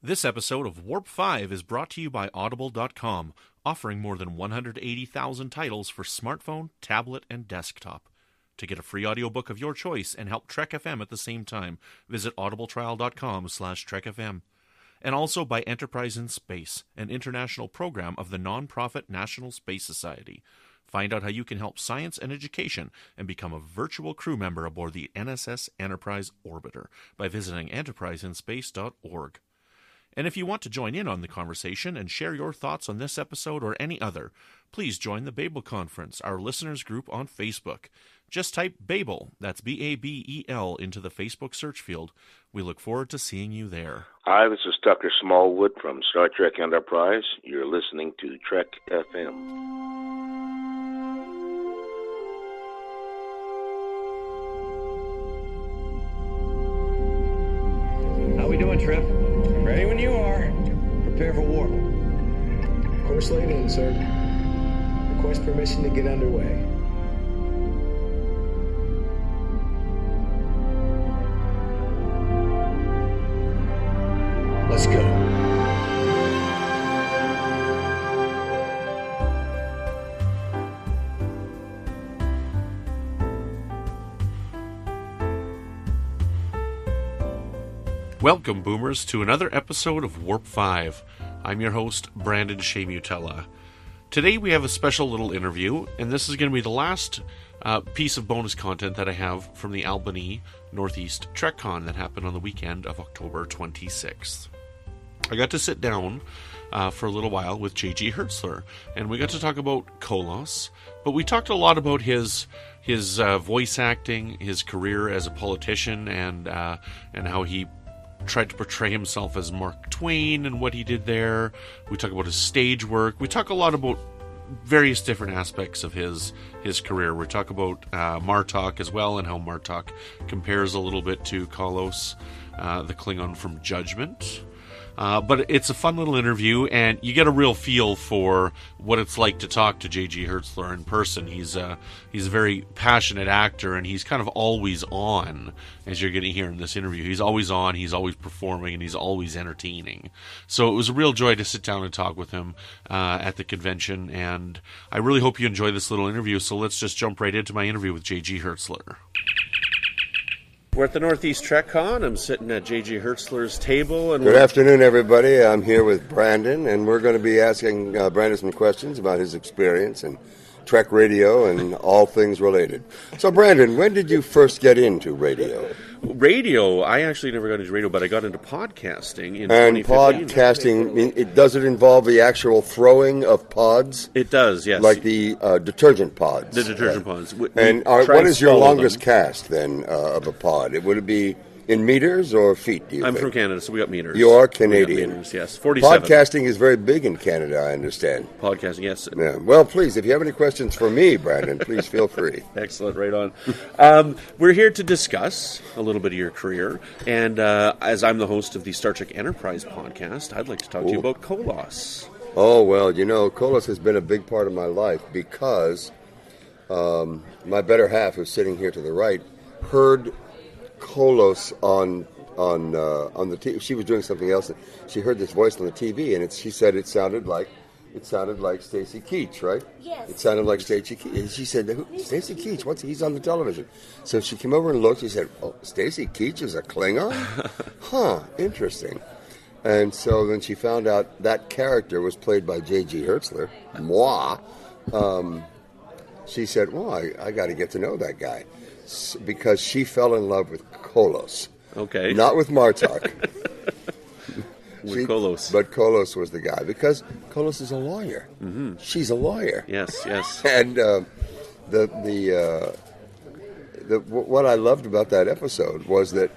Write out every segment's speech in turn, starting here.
This episode of Warp 5 is brought to you by Audible.com, offering more than 180,000 titles for smartphone, tablet, and desktop. To get a free audiobook of your choice and help Trek FM at the same time, visit audibletrial.com/trekfm. And also by Enterprise in Space, an international program of the non-profit National Space Society. Find out how you can help science and education and become a virtual crew member aboard the NSS Enterprise Orbiter by visiting enterpriseinspace.org. And if you want to join in on the conversation and share your thoughts on this episode or any other, please join the Babel Conference, our listeners group on Facebook. Just type Babel, that's B-A-B-E-L, into the Facebook search field. We look forward to seeing you there. Hi, this is Tucker Smallwood from Star Trek Enterprise. You're listening to Trek FM. How we doing, Trip? Ready when you are. Prepare for warp. Course laid in, sir. Request permission to get underway. Let's go. Welcome, Boomers, to another episode of Warp 5. I'm your host, Brandon-Shea Mutala. Today we have a special little interview, and this is going to be the last piece of bonus content that I have from the Albany Northeast Trek Con that happened on the weekend of October 26th. I got to sit down for a little while with J.G. Hertzler, and we got to talk about Kolos, but we talked a lot about his voice acting, his career as a politician, and how he tried to portray himself as Mark Twain and what he did there. We talk about his stage work. We talk a lot about various different aspects of his career. We talk about Martok as well, and how Martok compares a little bit to Kolos, the Klingon from Judgement. But it's a fun little interview, and you get a real feel for what it's like to talk to J.G. Hertzler in person. He's a very passionate actor, and he's kind of always on, as you're going to hear in this interview. He's always on, he's always performing, and he's always entertaining. So it was a real joy to sit down and talk with him at the convention, and I really hope you enjoy this little interview. So let's just jump right into my interview with J.G. Hertzler. We're at the Northeast Trek Con. I'm sitting at J.G. Hertzler's table. And Good afternoon, everybody. I'm here with Brandon, and we're going to be asking Brandon some questions about his experience and Trek radio and all things related. So, Brandon, when did you first get into radio? Radio, I actually never got into radio, but I got into podcasting in 2015. And podcasting, does it involve the actual throwing of pods? It does, yes. Like the detergent pods? The detergent pods. And what is your longest cast, then, of a pod? Would it be in meters or feet, do you think? I'm from Canada, so we got meters. You are Canadian. We got meters, yes. 47. Podcasting is very big in Canada, I understand. Podcasting, yes. Yeah. Well, please, if you have any questions for me, Brandon, please feel free. Excellent, right on. We're here to discuss a little bit of your career, and as I'm the host of the Star Trek Enterprise podcast, I'd like to talk to you about Kolos. Oh, well, Kolos has been a big part of my life because my better half, who's sitting here to the right, heard Kolos on the TV. She was doing something else, and she heard this voice on the TV, and she said it sounded like Stacy Keach, right? Yes. It sounded like Stacy Keach. And she said, Stacy Keach, he's on the television. So she came over and looked. She said, oh, Stacy Keach is a Klingon? Huh, interesting. And so then she found out that character was played by J.G. Hertzler, moi. She said, well, I got to get to know that guy. Because she fell in love with Kolos. Okay. Not with Martok. Kolos. But Kolos was the guy. Because Kolos is a lawyer. Mm-hmm. She's a lawyer. Yes, yes. And what I loved about that episode was that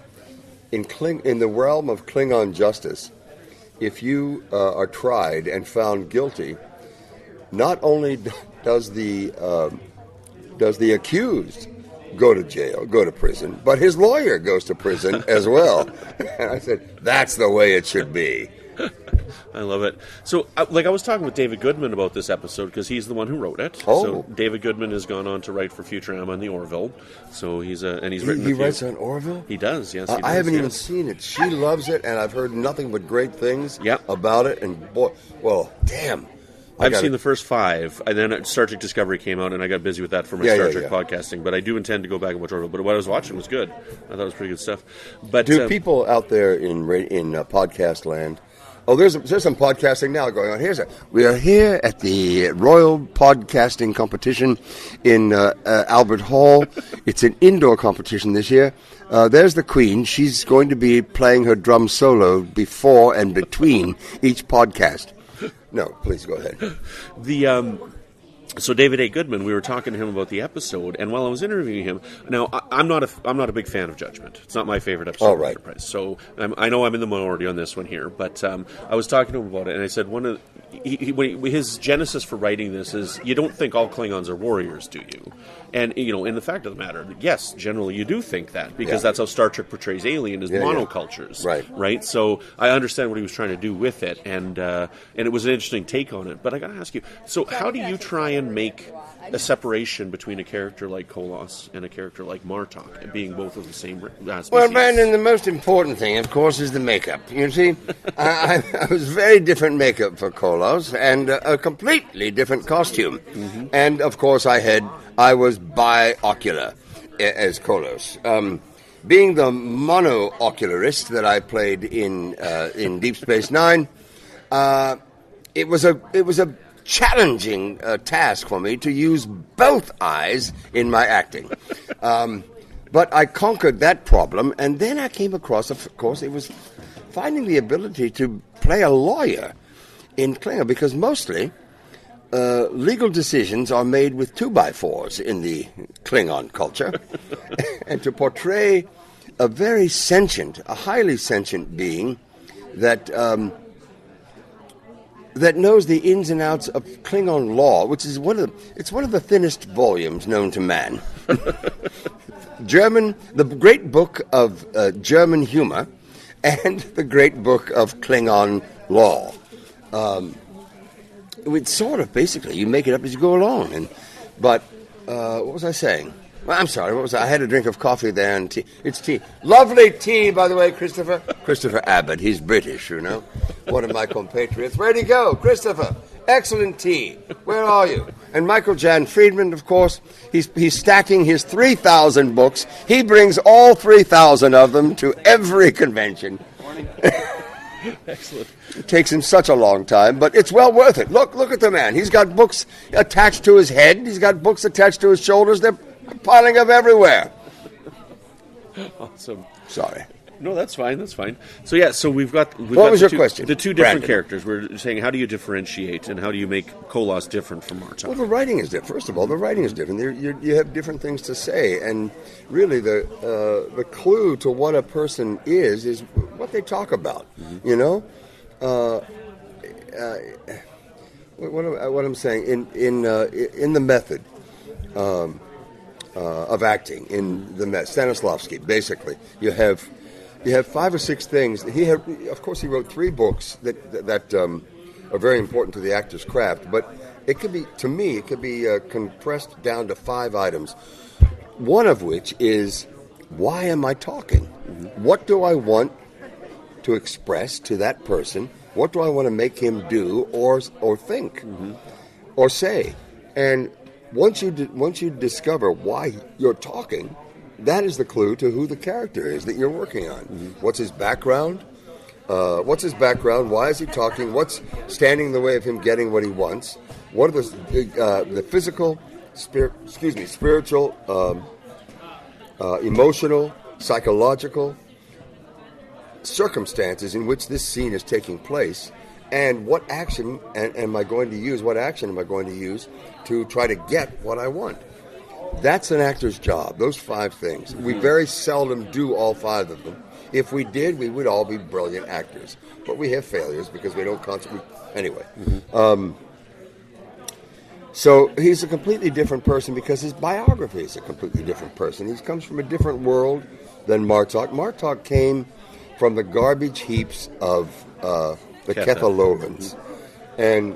in the realm of Klingon justice, if you are tried and found guilty, not only does the accused go to jail, go to prison, but his lawyer goes to prison as well. And I said, that's the way it should be. I love it. So, I was talking with David Goodman about this episode because he's the one who wrote it. Oh. So David Goodman has gone on to write for Futurama and the Orville. So he's written. He writes on Orville? He does. Yes, I haven't even seen it. She loves it, and I've heard nothing but great things about it. And boy, well, damn. I've seen the first 5, and then Star Trek Discovery came out, and I got busy with that for my Star Trek podcasting. But I do intend to go back and watch Orville. But what I was watching was good. I thought it was pretty good stuff. But do people out there in podcast land? Oh, there's some podcasting now going on. We are here at the Royal Podcasting Competition in Albert Hall. It's an indoor competition this year. There's the Queen. She's going to be playing her drum solo before and between each podcast. No, please go ahead. So David A. Goodman, we were talking to him about the episode, and while I was interviewing him, now I'm not a big fan of Judgment. It's not my favorite episode of Enterprise. So I know I'm in the minority on this one here, but I was talking to him about it, and I said his genesis for writing this is you don't think all Klingons are warriors, do you? And in the fact of the matter, yes, generally you do think that because that's how Star Trek portrays alien as monocultures, right? So I understand what he was trying to do with it, and it was an interesting take on it. But I got to ask you, so how do you try and make a separation between a character like Kolos and a character like Martok, being both of the same species? Well, Brandon, the most important thing, of course, is the makeup. You see, I was very different makeup for Kolos and a completely different costume. Mm-hmm. And, of course, I was biocular as Kolos. Being the monocularist that I played in Deep Space Nine, it was a challenging task for me to use both eyes in my acting. But I conquered that problem, and then I came across, of course, it was finding the ability to play a lawyer in Klingon, because mostly legal decisions are made with 2x4s in the Klingon culture. And to portray a very a highly sentient being that knows the ins and outs of Klingon law, which is one of the thinnest volumes known to man. The great book of German humor, and the great book of Klingon law. It's sort of basically you make it up as you go along. But what was I saying? Well, I'm sorry. What was I had a drink of coffee there and tea. It's tea. Lovely tea, by the way, Christopher. Christopher Abbott. He's British, you know. One of my compatriots. Where'd he go? Christopher. Excellent tea. Where are you? And Michael Jan Friedman, of course, he's stacking his 3,000 books. He brings all 3,000 of them to every convention. Morning. Excellent. It takes him such a long time, but it's well worth it. Look at the man. He's got books attached to his head. He's got books attached to his shoulders. They're piling up everywhere. Awesome. Sorry. No, that's fine. That's fine. So we've got. What was your question? The two different characters. We're saying, how do you differentiate, and how do you make Kolos different from Martok? Well, the writing is different. First of all, the writing is different. You have different things to say, and really, the clue to what a person is what they talk about. Mm-hmm. You know, what I'm saying in the method. Of acting in the Stanislavski, basically, you have 5 or 6 things. Of course, he wrote 3 books that are very important to the actor's craft. But it could be compressed down to 5 items. One of which is, why am I talking? Mm-hmm. What do I want to express to that person? What do I want to make him do or think, mm-hmm. or say? And once you discover why you're talking, that is the clue to who the character is that you're working on. Mm-hmm. What's his background? Why is he talking? What's standing in the way of him getting what he wants? What are the physical, spiritual, emotional, psychological circumstances in which this scene is taking place? And what action am I going to use? What action am I going to use to try to get what I want? That's an actor's job, those 5 things. We very seldom do all 5 of them. If we did, we would all be brilliant actors. But we have failures because we don't constantly... Anyway. Mm-hmm. So he's a completely different person because his biography is a completely different person. He comes from a different world than Martok. Martok came from the garbage heaps of the Ketha lowlands. And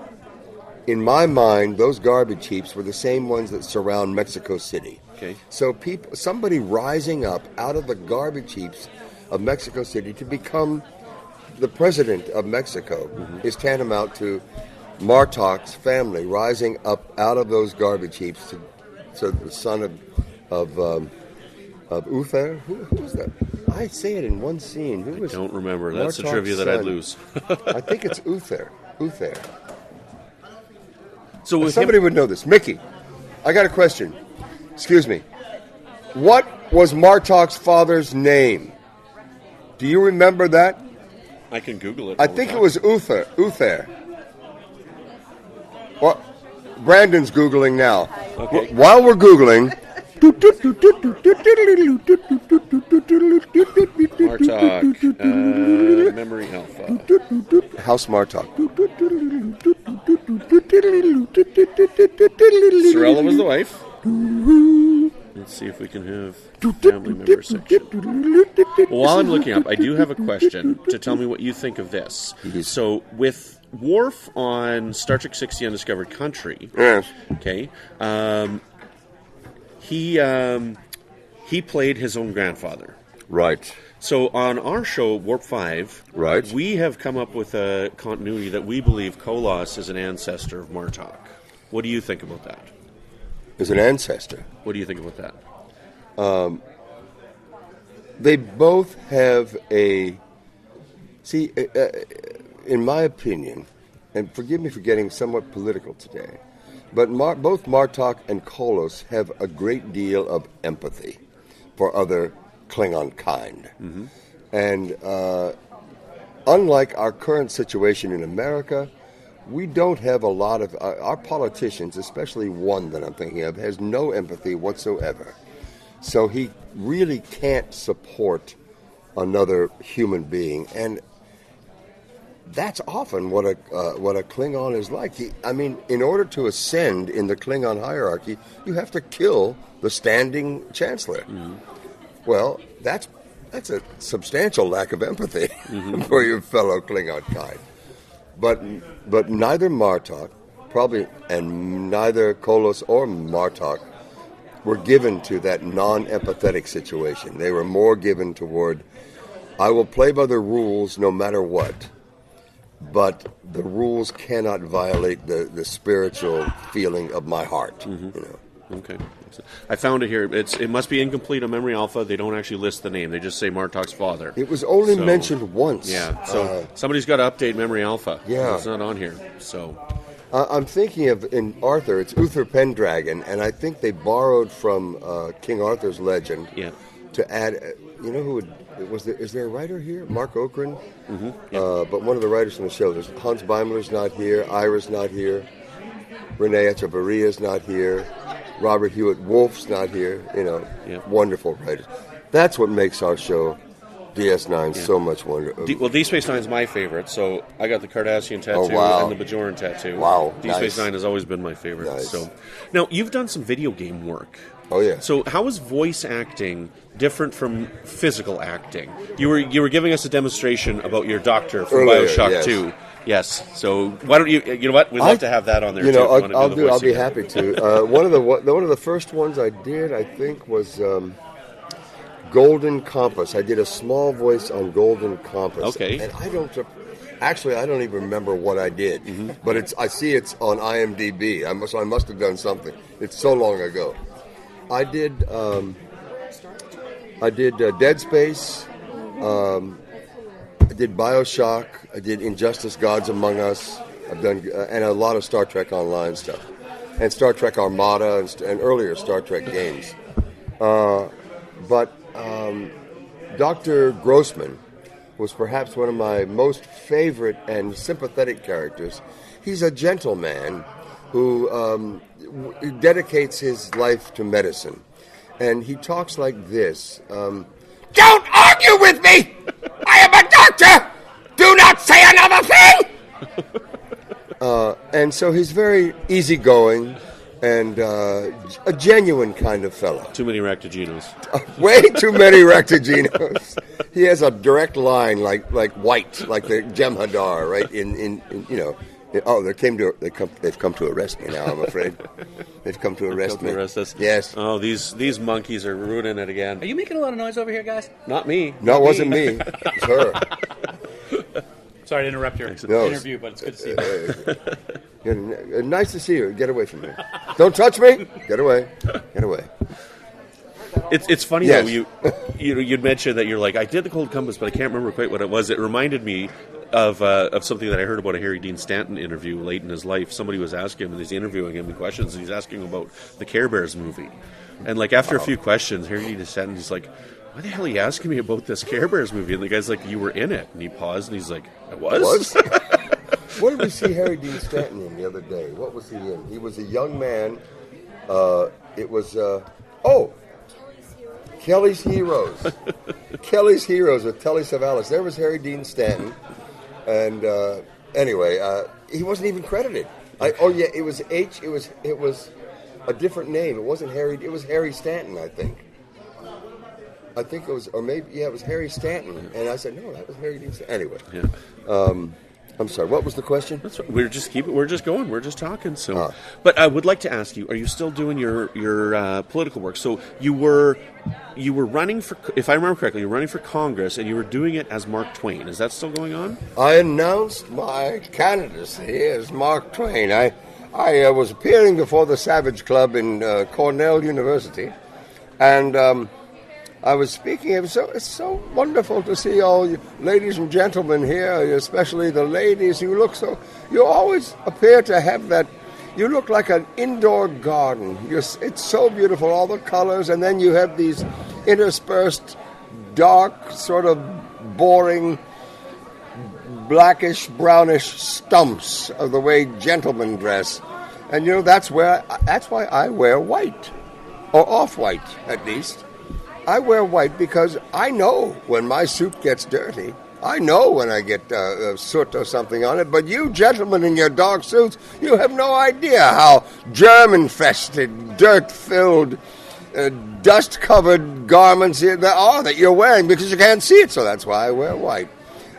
in my mind, those garbage heaps were the same ones that surround Mexico City. Okay. So somebody rising up out of the garbage heaps of Mexico City to become the president of Mexico is tantamount to Martok's family rising up out of those garbage heaps. So the son of Uther? Who was that? I say it in one scene. Who was? I don't remember. That's the Martok's trivia that son? I'd lose. I think it's Uther. So with somebody would know this. Mickey, I got a question. Excuse me. What was Martok's father's name? Do you remember that? I can Google it. I think it was Uther. Well, Brandon's Googling now. Okay. While we're Googling... Martok, Memory Alpha. House Martok. Sorella was the wife. Let's see if we can have family member section. Well, while I'm looking up, I do have a question to tell me what you think of this. So, with Worf on Star Trek 6: The Undiscovered Country, Yes. okay, he played his own grandfather. Right. So on our show, Warp 5, Right. we have come up with a continuity that we believe Kolos is an ancestor of Martok. What do you think about that? Is an ancestor. What do you think about that? They both have a... See, in my opinion, and forgive me for getting somewhat political today, but both Martok and Kolos have a great deal of empathy for other Klingon kind. Mm-hmm. And unlike our current situation in America, we don't have a lot of... our politicians, especially one that I'm thinking of, has no empathy whatsoever. So he really can't support another human being. And that's often what a Klingon is like. In order to ascend in the Klingon hierarchy, you have to kill the standing chancellor. Mm-hmm. Well, that's a substantial lack of empathy for your fellow Klingon kind. But neither Martok, and neither Kolos or Martok were given to that non-empathetic situation. They were more given toward, I will play by the rules no matter what, but the rules cannot violate the spiritual feeling of my heart. Mm-hmm. Okay. I found it here. It must be incomplete on Memory Alpha. They don't actually list the name. They just say Martok's father. It was only mentioned once. Yeah. So somebody's got to update Memory Alpha. Yeah. It's not on here. So I'm thinking of, in Arthur, it's Uther Pendragon, and I think they borrowed from King Arthur's legend to add, you know who is there a writer here? Mark Okran? Mm-hmm. Yeah. But one of the writers from the show, there's Hans Beimler's not here, Ira's not here, Renee Echevarria's not here, Robert Hewitt Wolf's not here, wonderful writers. That's what makes our show, DS9, so much wonderful. Deep Space Nine is my favorite, so I got the Cardassian tattoo and the Bajoran tattoo. Wow, Deep Space Nine has always been my favorite. Nice. So, now, you've done some video game work. Oh, yeah. So how is voice acting different from physical acting? You were giving us a demonstration about your doctor from Earlier, BioShock 2. Yes. So why don't you know what? We'd love to have that on there too. I'll be happy to. One of the first ones I did, I think, was Golden Compass. I did a small voice on Golden Compass. Okay. And I don't even remember what I did. Mm-hmm. But I see it's on IMDb. So I must have done something. It's so long ago. I did Dead Space. I did BioShock. I did Injustice: Gods Among Us. I've done and a lot of Star Trek Online stuff, and Star Trek Armada and earlier Star Trek games. But Dr. Grossman was perhaps one of my most favorite and sympathetic characters. He's a gentleman who dedicates his life to medicine, and he talks like this. Don't argue with me! I am a doctor! Do not say another thing! And so he's very easygoing, and a genuine kind of fellow. Too many Raktajinos. Way too many Raktajinos. He has a direct line like White, like the Jem'Hadar, right? In oh, they've come to arrest me now, I'm afraid. They've come to arrest me. Arrest us. Yes. Oh, these monkeys are ruining it again. Are you making a lot of noise over here, guys? Not me. No, it wasn't me. It was her. Sorry to interrupt your interview, but it's good to see you. Nice to see you. Get away from me. Don't touch me. Get away. Get away. It's funny Yes. though. You'd mentioned that you're like, I did the Cold Compass, but I can't remember quite what it was. It reminded me of something that I heard about a Harry Dean Stanton interview late in his life. Somebody was asking him, and he's interviewing him questions, and he's asking him about the Care Bears movie. And like after a few questions, Harry Dean Stanton, he's like, why the hell are you asking me about this Care Bears movie? And the guy's like, you were in it. And he paused, and he's like, I was? What did we see Harry Dean Stanton in the other day? What was he in? He was a young man. It was, Kelly's Heroes. Kelly's Heroes with Telly Savalas. There was Harry Dean Stanton. And anyway, he wasn't even credited. It was a different name. It wasn't Harry. It was Harry Stanton, I think. It was, or maybe, it was Harry Stanton. And I said, no, that was Harry Dean Stanton. Anyway, I'm sorry, what was the question? That's right. We're just going. We're just talking. So, But I would like to ask you: are you still doing your political work? So you were running for, if I remember correctly, you were running for Congress, and you were doing it as Mark Twain. Is that still going on? I announced my candidacy as Mark Twain. I was appearing before the Savage Club in Cornell University, and I was speaking. It's so wonderful to see all you ladies and gentlemen here, especially the ladies. You always appear to have that. You look like an indoor garden. It's so beautiful, all the colors, and then you have these interspersed, dark, sort of boring, blackish, brownish stumps of the way gentlemen dress. And that's why I wear white, or off-white at least. I wear white because I know when my suit gets dirty. I know when I get soot or something on it. But you gentlemen in your dark suits, you have no idea how germ-infested, dirt-filled, dust-covered garments that you're wearing because you can't see it. So that's why I wear white.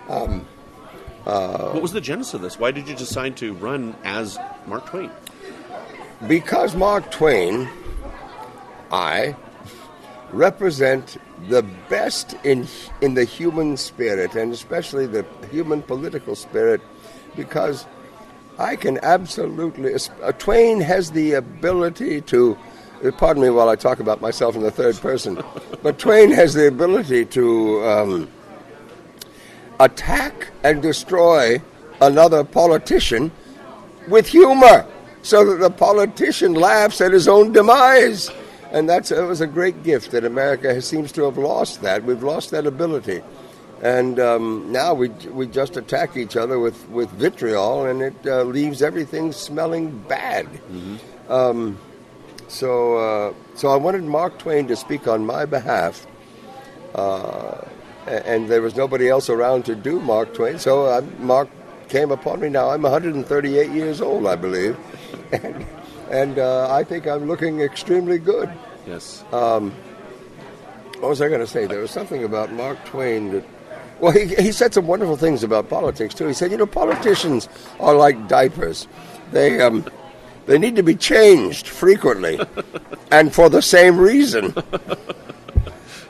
What was the genesis of this? Why did you decide to run as Mark Twain? Because Mark Twain, I represent the best in the human spirit, and especially the human political spirit, because I can absolutely... Twain has the ability to... Pardon me while I talk about myself in the third person, but Twain has the ability to attack and destroy another politician with humor, so that the politician laughs at his own demise. And it was a great gift that America seems to have lost that. We've lost that ability. And now we just attack each other with vitriol, and it leaves everything smelling bad. Mm-hmm. So I wanted Mark Twain to speak on my behalf, and there was nobody else around to do Mark Twain. So Mark came upon me. Now I'm 138 years old, I believe. And I think I'm looking extremely good. Yes. What was I going to say? There was something about Mark Twain that... Well, he said some wonderful things about politics, too. He said, politicians are like diapers. They need to be changed frequently and for the same reason.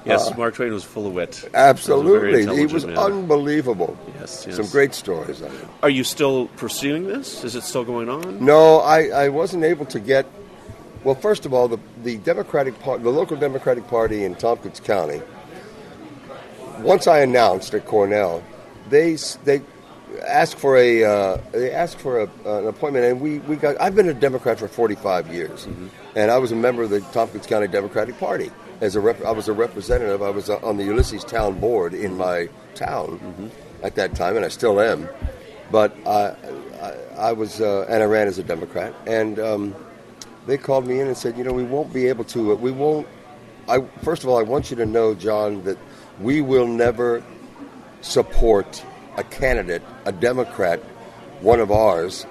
Yes, Mark Twain was full of wit. Absolutely. He was unbelievable. Yes. Some great stories on it. Are you still pursuing this? Is it still going on? No, I wasn't able to get... Well, first of all, the Democratic Party, the local Democratic Party in Tompkins County, once I announced at Cornell, they asked for an appointment, and I've been a Democrat for 45 years, mm-hmm. and I was a member of the Tompkins County Democratic Party. I was a representative. I was on the Ulysses Town Board in my town mm-hmm. at that time, and I still am. But I was, and I ran as a Democrat, and they called me in and said, we won't be able to. First of all, I want you to know, John, that we will never support a candidate, a Democrat, one of ours,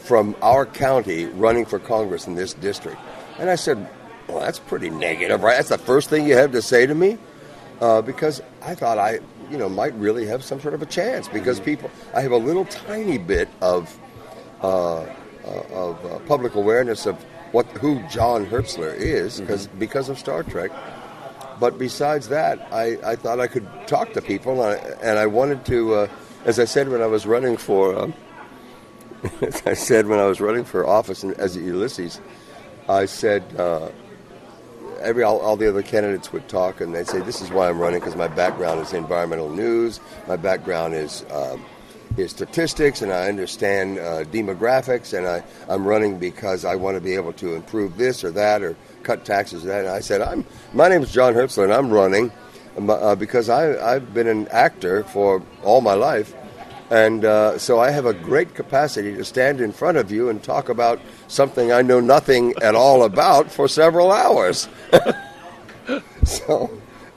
from our county running for Congress in this district. And I said, well, that's pretty negative, right? That's the first thing you have to say to me? Because I thought I, might really have some sort of a chance. Because I have a little tiny bit of public awareness of who John Hertzler is, because of Star Trek. But besides that, I thought I could talk to people, and I wanted to, as I said when I was running for, office as Ulysses, I said all the other candidates would talk, and they'd say, "This is why I'm running, because my background is environmental news, my background is statistics, and I understand demographics, and I'm running because I want to be able to improve this or that or cut taxes or that." And I said, my name is John Hertzler, and I'm running because I've been an actor for all my life, and so I have a great capacity to stand in front of you and talk about something I know nothing at all about for several hours.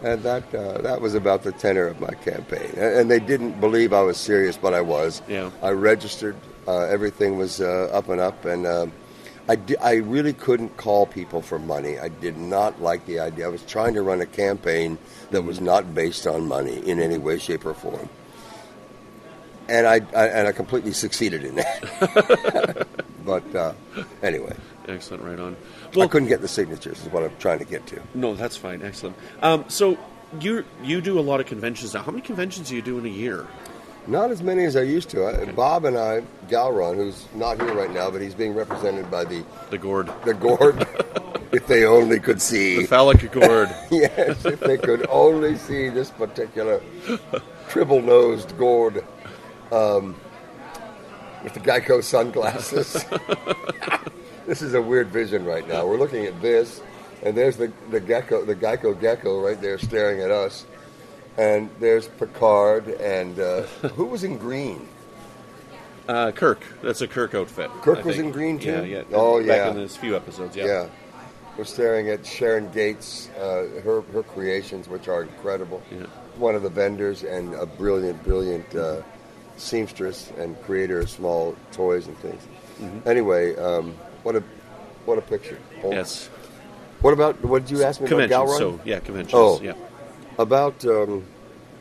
And that was about the tenor of my campaign. And they didn't believe I was serious, but I was. Yeah. I registered. Everything was up and up. And I really couldn't call people for money. I did not like the idea. I was trying to run a campaign that was not based on money in any way, shape, or form. And I completely succeeded in that. But anyway. Excellent, right on. Well, I couldn't get the signatures is what I'm trying to get to. No, that's fine. Excellent. So you do a lot of conventions now. How many conventions do you do in a year? Not as many as I used to. Okay. Bob and I, Galron, who's not here right now, but he's being represented by the gourd. The gourd. If they only could see. The phallic gourd. Yes, if they could only see this particular triple-nosed gourd with the Geico sunglasses. This is a weird vision right now. We're looking at this, and there's the Geico gecko right there staring at us. And there's Picard, and who was in green? Kirk. That's a Kirk outfit. Kirk was in green, too? Yeah. Oh, yeah. Back in this few episodes, yeah. Yeah. We're staring at Sharon Gates, her creations, which are incredible. Yeah. One of the vendors, and a brilliant seamstress and creator of small toys and things. Mm-hmm. Anyway, what a picture. Oh. Yes. What did you ask me about Galron? Conventions. Oh, yeah. About. So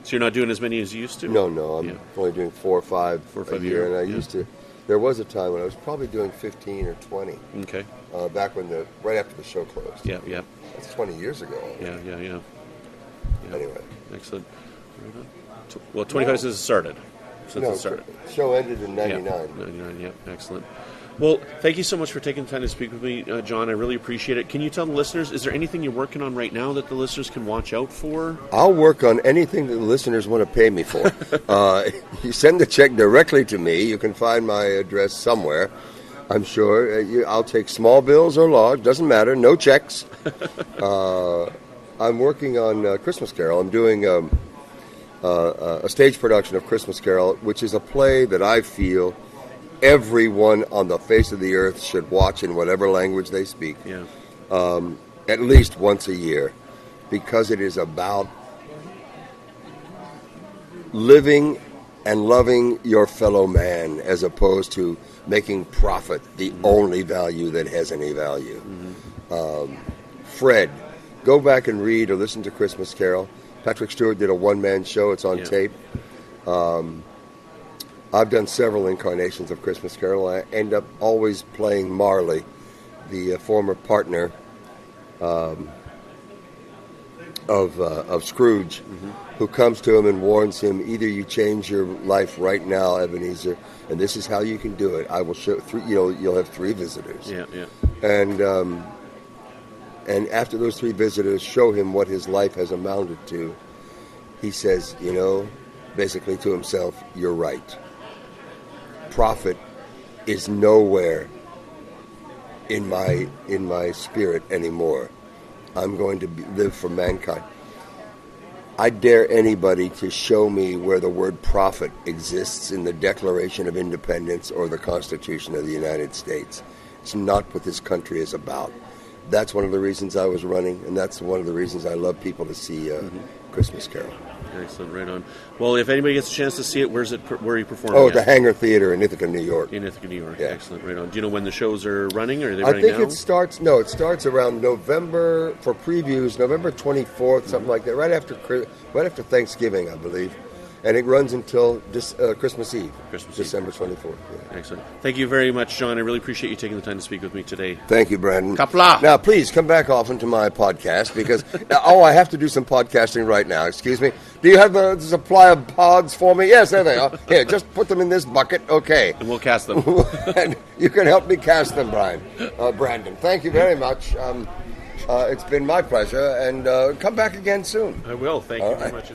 you're not doing as many as you used to? No. I'm only doing 4 or 5 a year, and I used to. There was a time when I was probably doing 15 or 20. Okay. Back right after the show closed. Yeah. That's 20 years ago. Yeah. Anyway. Excellent. Well, 25 since it started. The show ended in 99. Yeah, 99, yeah. Excellent. Well, thank you so much for taking the time to speak with me, John. I really appreciate it. Can you tell the listeners, is there anything you're working on right now that the listeners can watch out for? I'll work on anything that the listeners want to pay me for. You send the check directly to me. You can find my address somewhere, I'm sure. I'll take small bills or large, doesn't matter, no checks. I'm working on Christmas Carol. I'm doing a stage production of Christmas Carol, which is a play that I feel everyone on the face of the earth should watch in whatever language they speak, at least once a year, because it is about living and loving your fellow man as opposed to making profit the only value that has any value. Fred, go back and read or listen to Christmas Carol. Patrick Stewart did a one-man show. It's on tape. I've done several incarnations of Christmas Carol. I end up always playing Marley, the former partner of Scrooge, who comes to him and warns him, either you change your life right now, Ebenezer, and this is how you can do it. I will show you'll have 3 visitors. Yeah. And after those 3 visitors show him what his life has amounted to, he says, basically to himself, you're right. Profit is nowhere in my spirit anymore. I'm going to live for mankind. I dare anybody to show me where the word profit exists in the Declaration of Independence or the Constitution of the United States. It's not what this country is about. That's one of the reasons I was running, and that's one of the reasons I love people to see Christmas Carol. Excellent, right on. Well, if anybody gets a chance to see it, where are you performing? Oh, the Hangar Theater in Ithaca, New York. In Ithaca, New York. Yeah. Excellent, right on. Do you know when the shows are running, or are they running now? I think it starts around November, for previews, November 24th, something like that, right after Thanksgiving, I believe. And it runs until Christmas Eve, December 24th. Yeah. Excellent. Thank you very much, John. I really appreciate you taking the time to speak with me today. Thank you, Brandon. Kapla! Now, please come back often to my podcast because, I have to do some podcasting right now. Excuse me. Do you have the supply of pods for me? Yes, there they are. Here, just put them in this bucket. Okay. And we'll cast them. And you can help me cast them, Brandon. Thank you very much. It's been my pleasure, and come back again soon. I will. Thank you very much.